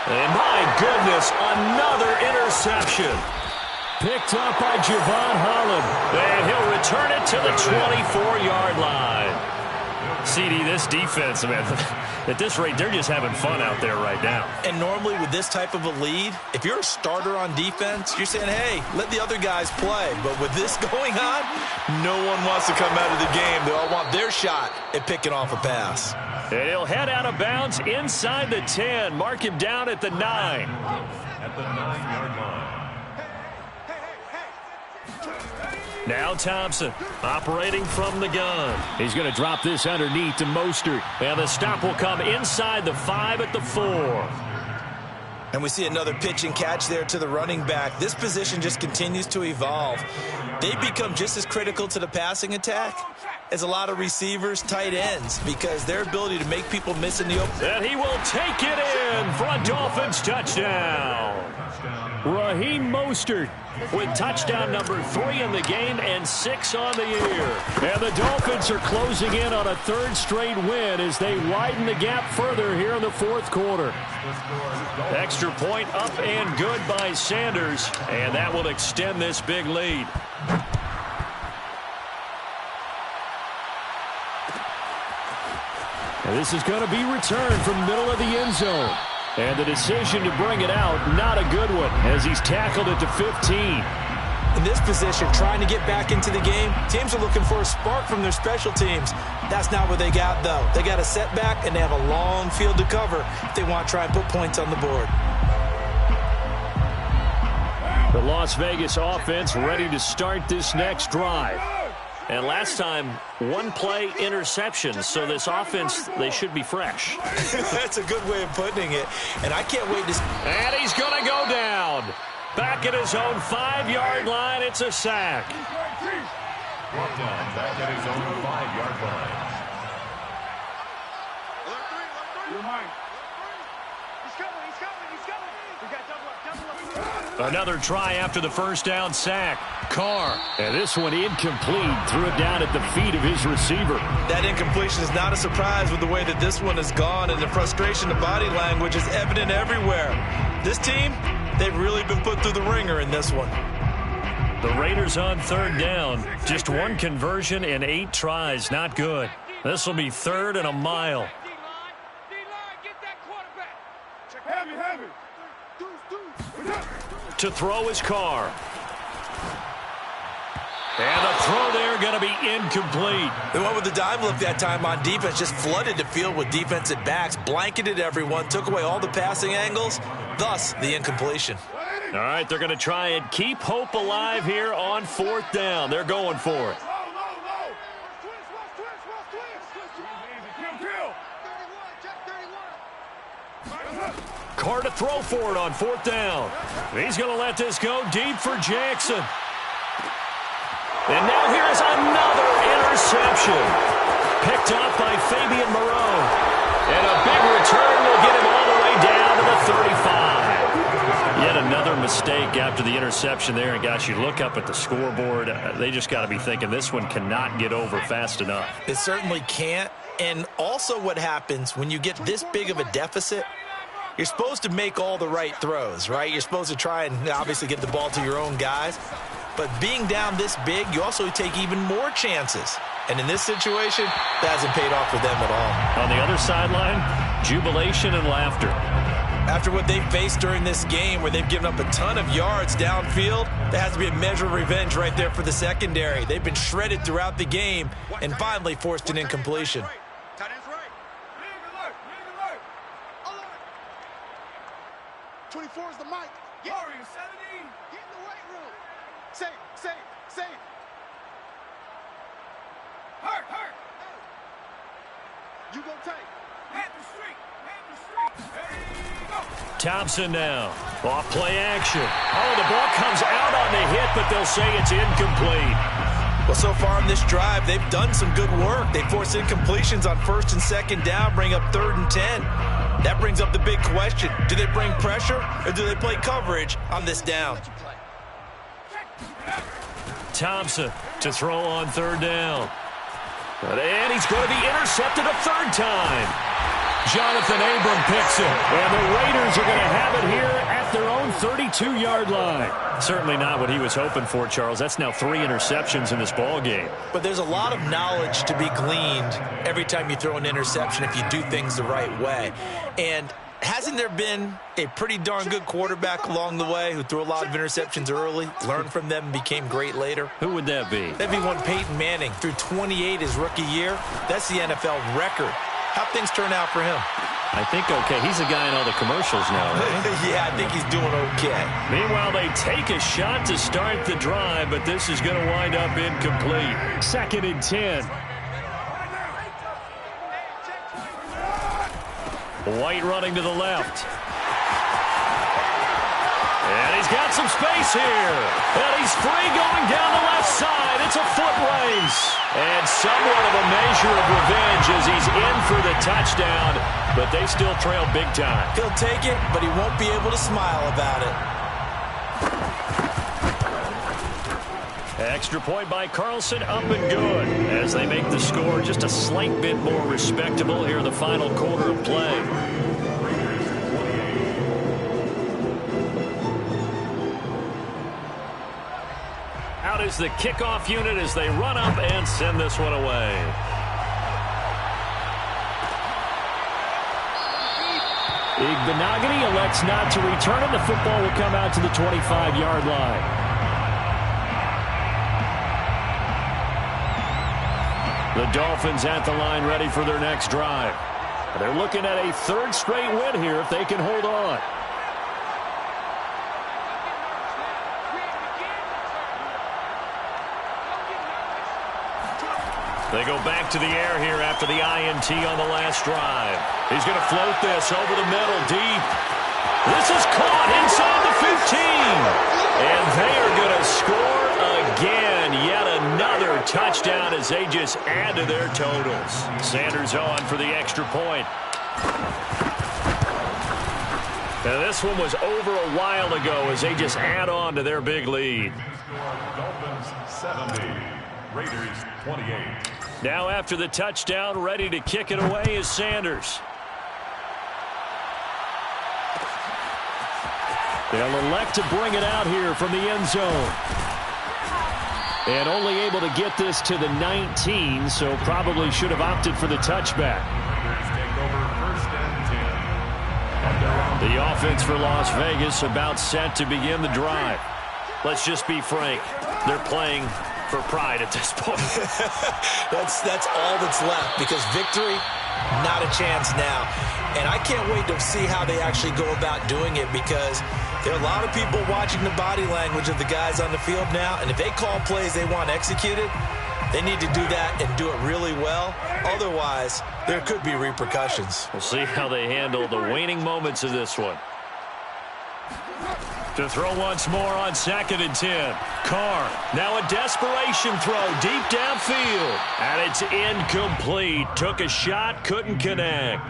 And my goodness, another interception. Picked up by Javon Holland. And he'll return it to the 24-yard line. CD, this defense, man, at this rate, they're just having fun out there right now. And normally with this type of a lead, if you're a starter on defense, you're saying, hey, let the other guys play. But with this going on, no one wants to come out of the game. They all want their shot at picking off a pass. And he'll head out of bounds inside the 10. Mark him down at the 9. At the 9-yard line. Now Thompson operating from the gun. He's going to drop this underneath to Mostert. And the stop will come inside the 5 at the 4. And we see another pitch and catch there to the running back. This position just continues to evolve. They become just as critical to the passing attack as a lot of receivers, tight ends, because their ability to make people miss in the open. And he will take it in for a Dolphins touchdown. Raheem Mostert with touchdown number 3 in the game and 6 on the year. And the Dolphins are closing in on a 3rd straight win as they widen the gap further here in the 4th quarter. Extra point up and good by Sanders, and that will extend this big lead. And this is going to be returned from middle of the end zone. And the decision to bring it out, not a good one, as he's tackled it to 15. In this position, trying to get back into the game, teams are looking for a spark from their special teams. That's not what they got, though. They got a setback, and they have a long field to cover if they want to try and put points on the board. The Las Vegas offense ready to start this next drive. And last time, 1-play interception, so this offense, they should be fresh. That's a good way of putting it, and I can't wait to... And he's going to go down. Back at his own 5-yard line, it's a sack. Brought down back at his own 5-yard line. Another try after the first down sack. Carr. And this one incomplete. Threw it down at the feet of his receiver. That incompletion is not a surprise with the way that this one has gone, and the frustration, the body language is evident everywhere. This team, they've really been put through the ringer in this one. The Raiders on 3rd down. Just 1 conversion and 8 tries. Not good. This will be 3rd and a mile. To throw his Carr. And the throw there going to be incomplete. The one with the dime look that time on defense just flooded the field with defensive backs, blanketed everyone, took away all the passing angles, thus the incompletion. All right, they're going to try and keep hope alive here on 4th down. They're going for it. Carr to throw for it on 4th down. He's going to let this go deep for Jackson. And now here's another interception. Picked up by Fabian Moreau. And a big return will get him all the way down to the 35. Yet another mistake after the interception there. And gosh, you look up at the scoreboard, they just got to be thinking this one cannot get over fast enough. It certainly can't. And also what happens when you get this big of a deficit, you're supposed to make all the right throws, right? You're supposed to try and obviously get the ball to your own guys. But being down this big, you also take even more chances. And in this situation, that hasn't paid off for them at all. On the other sideline, jubilation and laughter. After what they've faced during this game where they've given up a ton of yards downfield, there has to be a measure of revenge right there for the secondary. They've been shredded throughout the game and finally forced an incompletion. 24 is the mic. Warrior 70. Get in the weight room. Safe. Hurt. You go take. Hand the street. There you go. Thompson now. Off play action. Oh, the ball comes out on the hit, but they'll say it's incomplete. Well, so far in this drive, they've done some good work. They force incompletions on 1st and 2nd down, bring up 3rd and 10. That brings up the big question. Do they bring pressure or do they play coverage on this down? Thompson to throw on 3rd down. And he's going to be intercepted a 3rd time. Jonathan Abram picks it, and the Raiders are going to have it here at their own 32-yard line. Certainly not what he was hoping for, Charles. That's now 3 interceptions in this ball game. But there's a lot of knowledge to be gleaned every time you throw an interception if you do things the right way. And hasn't there been a pretty darn good quarterback along the way who threw a lot of interceptions early, learned from them, and became great later? Who would that be? That'd be one Peyton Manning. Threw 28 his rookie year. That's the NFL record. How'd things turn out for him? I think okay. He's a guy in all the commercials now, right? Yeah, I think he's doing okay. Meanwhile, they take a shot to start the drive, but this is going to wind up incomplete. 2nd and 10. White running to the left. And he's got some space here. And he's free going down the left side. It's a foot race. And somewhat of a measure of revenge as he's in for the touchdown. But they still trail big time. He'll take it, but he won't be able to smile about it. Extra point by Carlson, up and good. As they make the score just a slight bit more respectable here in the final quarter of play. Out is the kickoff unit as they run up and send this one away. Igbenogany elects not to return it. The football will come out to the 25-yard line. The Dolphins at the line ready for their next drive. They're looking at a 3rd straight win here if they can hold on. They go back to the air here after the INT on the last drive. He's going to float this over the middle deep. This is caught inside the 15. And they are going to score again. Yet another touchdown as they just add to their totals. Sanders on for the extra point. Now this one was over a while ago as they just add on to their big lead. Dolphins 70, Raiders 28. Now after the touchdown, ready to kick it away is Sanders. They'll elect to bring it out here from the end zone. And only able to get this to the 19, so probably should have opted for the touchback. The offense for Las Vegas about set to begin the drive. Let's just be frank. They're playing for pride at this point. That's all that's left because victory, not a chance now. And I can't wait to see how they actually go about doing it because there are a lot of people watching the body language of the guys on the field now. And if they call plays they want executed, they need to do that and do it really well. Otherwise, there could be repercussions. We'll see how they handle the waning moments of this one. To throw once more on 2nd and 10. Carr, now a desperation throw deep downfield. And it's incomplete. Took a shot, couldn't connect.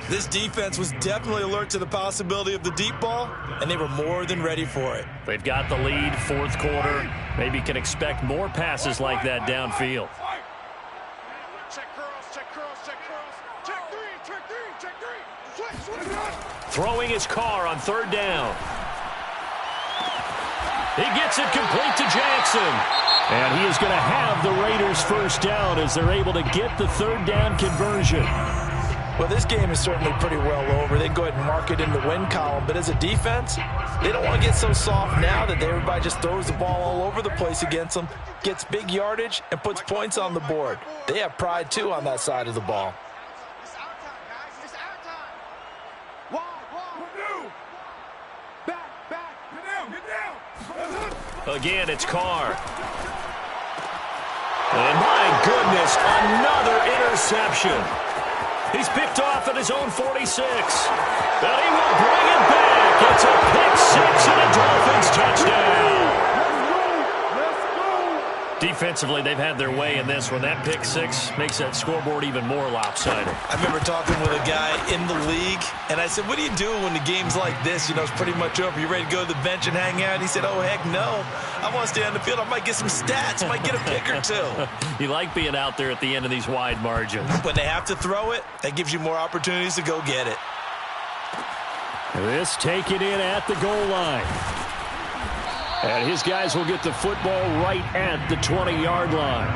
This defense was definitely alert to the possibility of the deep ball, and they were more than ready for it. They've got the lead, 4th quarter. Maybe can expect more passes like that downfield. Check curls, check curls, check curls. Check three, check three, check three. Switch. Throwing his Carr on 3rd down. He gets it complete to Jackson. And he is going to have the Raiders' 1st down as they're able to get the 3rd down conversion. Well, this game is certainly pretty well over. They can go ahead and mark it in the win column. But as a defense, they don't want to get so soft now that everybody just throws the ball all over the place against them, gets big yardage, and puts points on the board. They have pride, too, on that side of the ball. It's our time, guys. It's our time. One. Again, it's Carr. And my goodness, another interception. He's picked off at his own 46. And he will bring it back. It's a pick six and a Dolphins touchdown. Defensively, they've had their way in this one. That pick six makes that scoreboard even more lopsided. I remember talking with a guy in the league, and I said, what do you do when the game's like this? You know, it's pretty much over. You ready to go to the bench and hang out? He said, oh, heck no. I want to stay on the field. I might get some stats. Might get a pick or two. You like being out there at the end of these wide margins. When they have to throw it, that gives you more opportunities to go get it. This taken in at the goal line. And his guys will get the football right at the 20-yard line.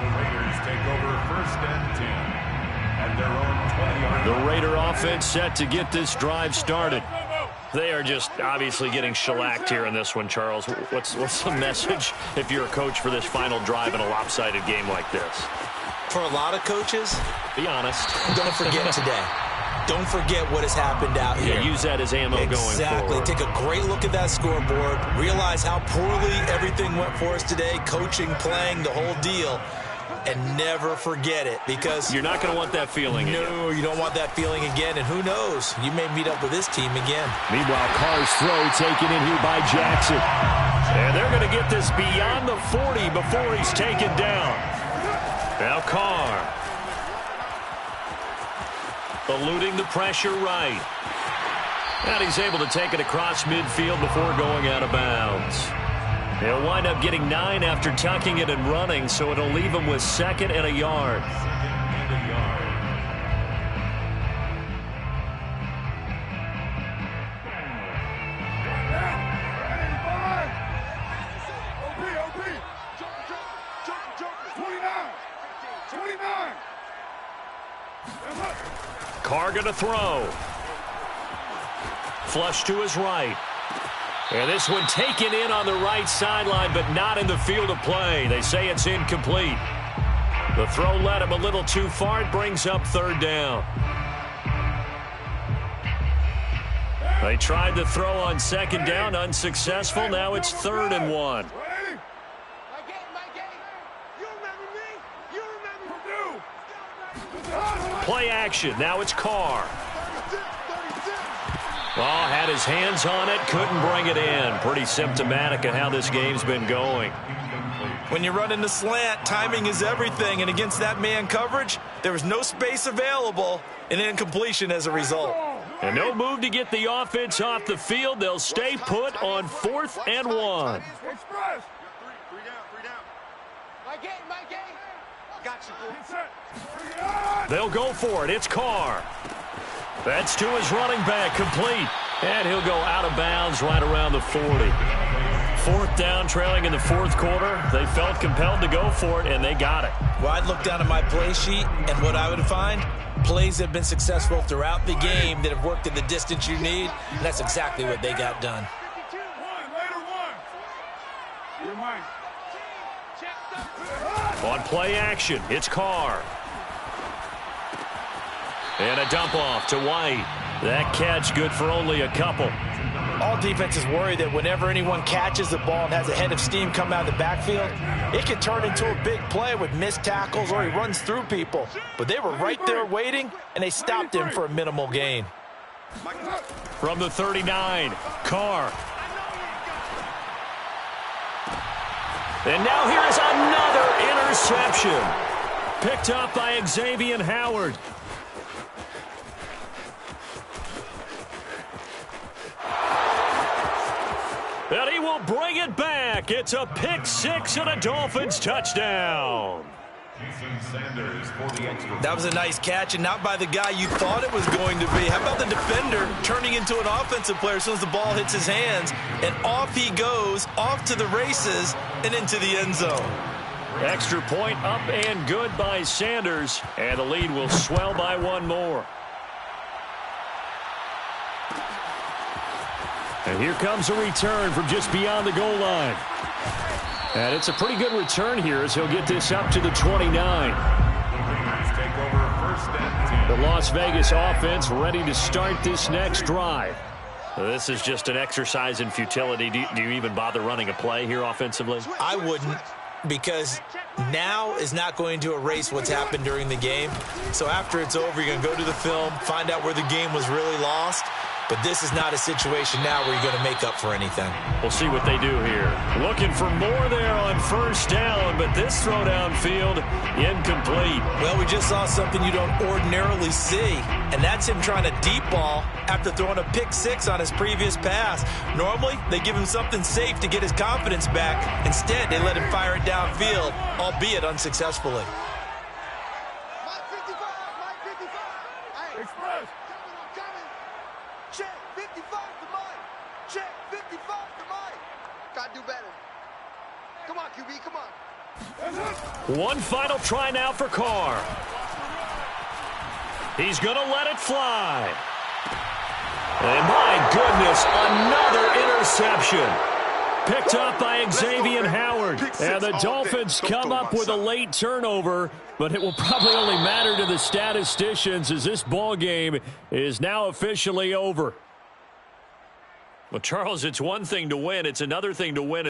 The Raiders take over 1st and 10 at their own 20-yard line. The Raider offense set to get this drive started. They are just obviously getting shellacked here in this one, Charles. What's the message if you're a coach for this final drive in a lopsided game like this? For a lot of coaches, be honest. Don't forget today. Don't forget what has happened out here. Yeah, use that as ammo going forward. Exactly. Take a great look at that scoreboard. Realize how poorly everything went for us today. Coaching, playing, the whole deal. And never forget it, because you're not going to want that feeling again. No, you don't want that feeling again. And who knows? You may meet up with this team again. Meanwhile, Carr's throw taken in here by Jackson. And they're going to get this beyond the 40 before he's taken down. Now Carr. Eluding the pressure right. And he's able to take it across midfield before going out of bounds. He'll wind up getting 9 after tucking it and running, so it'll leave him with 2nd and a yard. Carr going to throw. Flush to his right. And this one taken in on the right sideline, but not in the field of play. They say it's incomplete. The throw led him a little too far. It brings up 3rd down. They tried to throw on 2nd down, unsuccessful. Now it's 3rd and 1. Play action. Now it's Carr. Well, had his hands on it, couldn't bring it in. Pretty symptomatic of how this game's been going. When you run in the slant, timing is everything. And against that man coverage, there was no space available, and incompletion as a result. And no move to get the offense off the field. They'll stay put on 4th and 1. They'll go for it. It's Carr. That's to his running back, complete. And he'll go out of bounds right around the 40. 4th down, trailing in the 4th quarter. They felt compelled to go for it, and they got it. Well, I'd look down at my play sheet, and what I would find, plays have been successful throughout the game that have worked at the distance you need, and that's exactly what they got done. On play action, it's Carr. And a dump off to White. That catch good for only a couple. All defenses worry that whenever anyone catches the ball and has a head of steam come out of the backfield, it can turn into a big play with missed tackles or he runs through people. But they were right there waiting, and they stopped him for a minimal gain. From the 39, Carr. And now here's another interception. Picked up by Xavier Howard. And he will bring it back. It's a pick six and a Dolphins touchdown. That was a nice catch, and not by the guy you thought it was going to be. How about the defender turning into an offensive player as soon as the ball hits his hands, and off he goes, off to the races, and into the end zone. Extra point up and good by Sanders, and the lead will swell by one more. And here comes a return from just beyond the goal line. And it's a pretty good return here as he'll get this up to the 29. The Las Vegas offense ready to start this next drive. This is just an exercise in futility. Do you even bother running a play here offensively? I wouldn't, because now is not going to erase what's happened during the game. So after it's over, you're going to go to the film, find out where the game was really lost. But this is not a situation now where you're going to make up for anything. We'll see what they do here. Looking for more there on first down, but this throw downfield incomplete. Well, we just saw something you don't ordinarily see, and that's him trying to deep ball after throwing a pick six on his previous pass. Normally, they give him something safe to get his confidence back. Instead, they let him fire it downfield, albeit unsuccessfully. Check 55 to Mike. Check 55 to Mike. Gotta do better. Come on, QB, come on. One final try now for Carr. He's going to let it fly. And my goodness, another interception. Picked up by Xavier Howard. And the Dolphins come up with a late turnover, but it will probably only matter to the statisticians as this ball game is now officially over. Well, Charles, it's one thing to win. It's another thing to win